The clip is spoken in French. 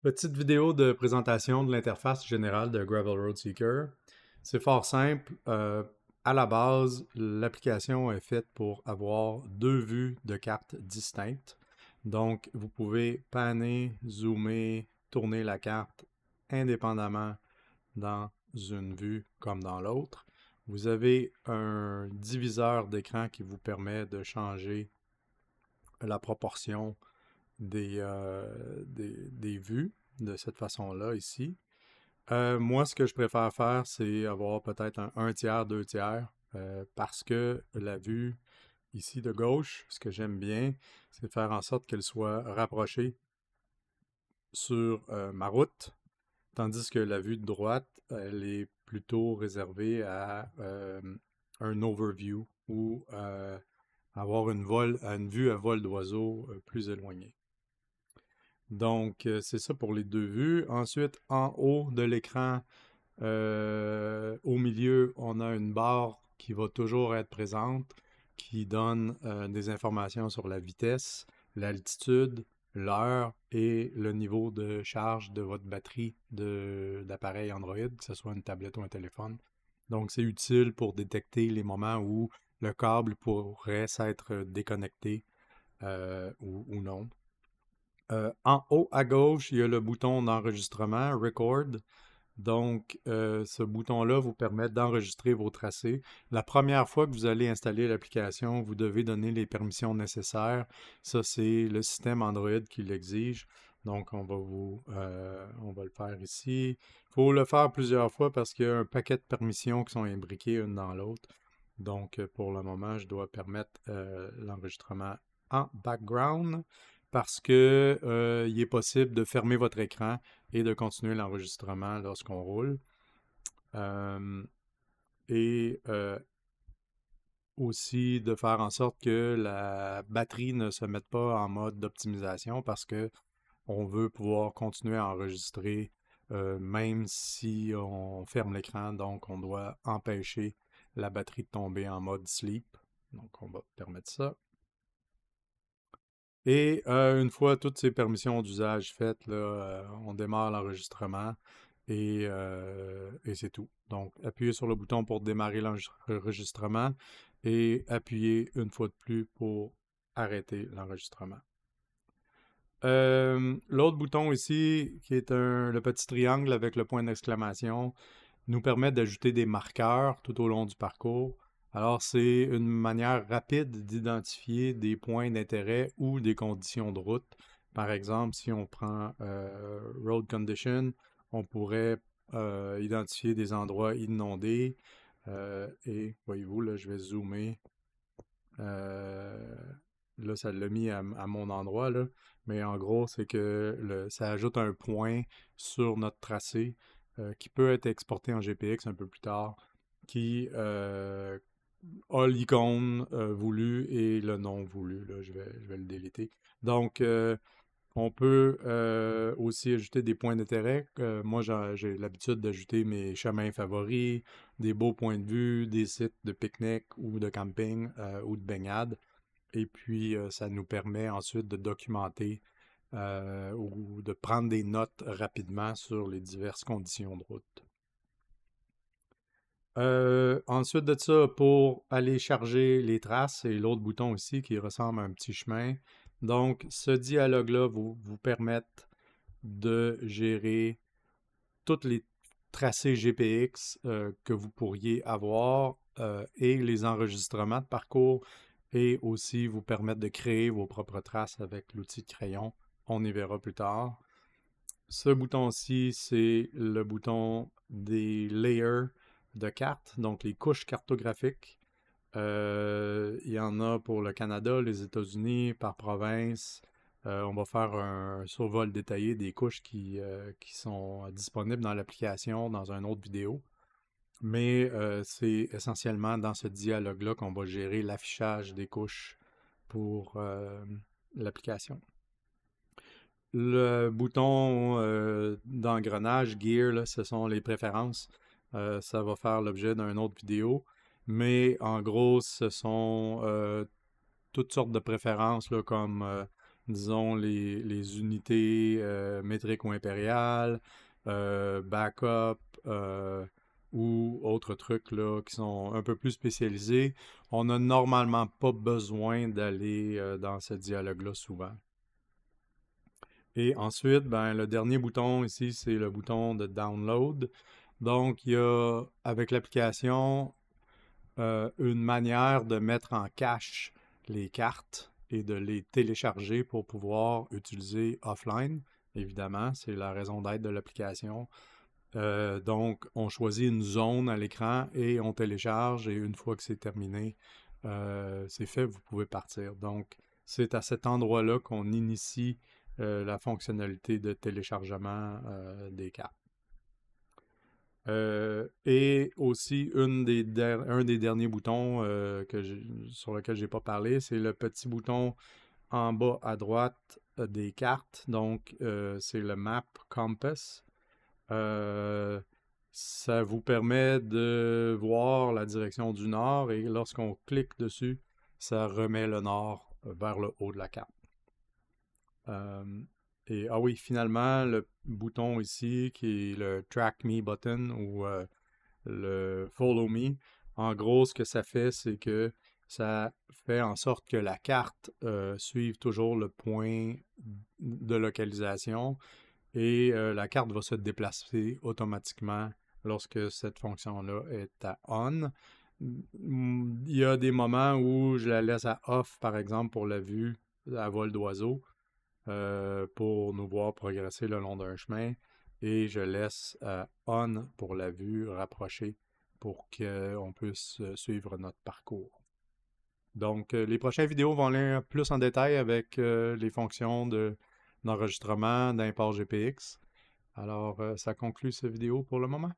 Petite vidéo de présentation de l'interface générale de Gravel Road Seeker. C'est fort simple. À la base, l'application est faite pour avoir deux vues de cartes distinctes. Donc, vous pouvez panner, zoomer, tourner la carte indépendamment dans une vue comme dans l'autre. Vous avez un diviseur d'écran qui vous permet de changer la proportion des vues de cette façon-là ici. Moi, ce que je préfère faire, c'est avoir peut-être un tiers, deux tiers, parce que la vue ici de gauche, ce que j'aime bien, c'est faire en sorte qu'elle soit rapprochée sur ma route, tandis que la vue de droite, elle est plutôt réservée à un overview ou avoir une vue à vol d'oiseau plus éloignée. Donc, c'est ça pour les deux vues. Ensuite, en haut de l'écran, au milieu, on a une barre qui va toujours être présente, qui donne des informations sur la vitesse, l'altitude, l'heure et le niveau de charge de votre batterie d'appareil Android, que ce soit une tablette ou un téléphone. Donc, c'est utile pour détecter les moments où le câble pourrait s'être déconnecté ou non. En haut à gauche, il y a le bouton d'enregistrement, Record. Donc, ce bouton-là vous permet d'enregistrer vos tracés. La première fois que vous allez installer l'application, vous devez donner les permissions nécessaires. Ça, c'est le système Android qui l'exige. Donc, on va le faire ici. Il faut le faire plusieurs fois parce qu'il y a un paquet de permissions qui sont imbriquées une dans l'autre. Donc, pour le moment, je dois permettre l'enregistrement en background parce que il est possible de fermer votre écran et de continuer l'enregistrement lorsqu'on roule. Euh, et aussi de faire en sorte que la batterie ne se mette pas en mode d'optimisation parce que on veut pouvoir continuer à enregistrer même si on ferme l'écran. Donc, on doit empêcher la batterie de tomber en mode sleep. Donc, on va permettre ça. Et une fois toutes ces permissions d'usage faites, là, on démarre l'enregistrement et c'est tout. Donc, appuyez sur le bouton pour démarrer l'enregistrement et appuyez une fois de plus pour arrêter l'enregistrement. L'autre bouton ici, qui est le petit triangle avec le point d'exclamation, nous permet d'ajouter des marqueurs tout au long du parcours. Alors, c'est une manière rapide d'identifier des points d'intérêt ou des conditions de route. Par exemple, si on prend Road Condition, on pourrait identifier des endroits inondés. Et voyez-vous, là, je vais zoomer. Euh, Là, ça l'a mis à mon endroit, là. Mais en gros, c'est que ça ajoute un point sur notre tracé qui peut être exporté en GPX un peu plus tard, qui a l'icône voulu et le non voulu. Là, je vais le déliter. Donc, on peut aussi ajouter des points d'intérêt. Moi, j'ai l'habitude d'ajouter mes chemins favoris, des beaux points de vue, des sites de pique-nique ou de camping ou de baignade. Et puis, ça nous permet ensuite de documenter ou de prendre des notes rapidement sur les diverses conditions de route. Ensuite de ça, pour aller charger les traces, c'est l'autre bouton ici qui ressemble à un petit chemin. Donc, ce dialogue-là vous permettre de gérer tous les tracés GPX que vous pourriez avoir et les enregistrements de parcours et aussi vous permettre de créer vos propres traces avec l'outil de crayon. On y verra plus tard. Ce bouton-ci, c'est le bouton des layers de cartes, donc les couches cartographiques. Il y en a pour le Canada, les États-Unis, par province. On va faire un survol détaillé des couches qui sont disponibles dans l'application dans une autre vidéo. Mais c'est essentiellement dans ce dialogue-là qu'on va gérer l'affichage des couches pour l'application. Le bouton d'engrenage, Gear, là, ce sont les préférences. Ça va faire l'objet d'une autre vidéo. Mais en gros, ce sont toutes sortes de préférences là, comme disons les unités métriques ou impériales, backup ou autres trucs là, qui sont un peu plus spécialisés, on n'a normalement pas besoin d'aller dans ce dialogue-là souvent. Et ensuite, ben, le dernier bouton ici, c'est le bouton de download. Donc, il y a, avec l'application, une manière de mettre en cache les cartes et de les télécharger pour pouvoir utiliser offline. Évidemment, c'est la raison d'être de l'application. Donc, on choisit une zone à l'écran et on télécharge et une fois que c'est terminé, c'est fait, vous pouvez partir. Donc, c'est à cet endroit-là qu'on initie la fonctionnalité de téléchargement des cartes. Et aussi, un des derniers boutons sur lequel j'ai pas parlé, c'est le petit bouton en bas à droite des cartes. Donc, c'est le Map Compass. Euh, Ça vous permet de voir la direction du nord et lorsqu'on clique dessus, ça remet le nord vers le haut de la carte. Et ah oui, finalement, le bouton ici qui est le Track Me button ou le Follow Me, en gros, ce que ça fait, c'est que ça fait en sorte que la carte suive toujours le point de localisation et la carte va se déplacer automatiquement lorsque cette fonction-là est à on. Il y a des moments où je la laisse à off, par exemple, pour la vue à vol d'oiseau, pour nous voir progresser le long d'un chemin, et je laisse on pour la vue rapprochée pour qu'on puisse suivre notre parcours. Donc, les prochaines vidéos vont aller plus en détail avec les fonctions d'enregistrement, d'import GPX. Alors, ça conclut cette vidéo pour le moment.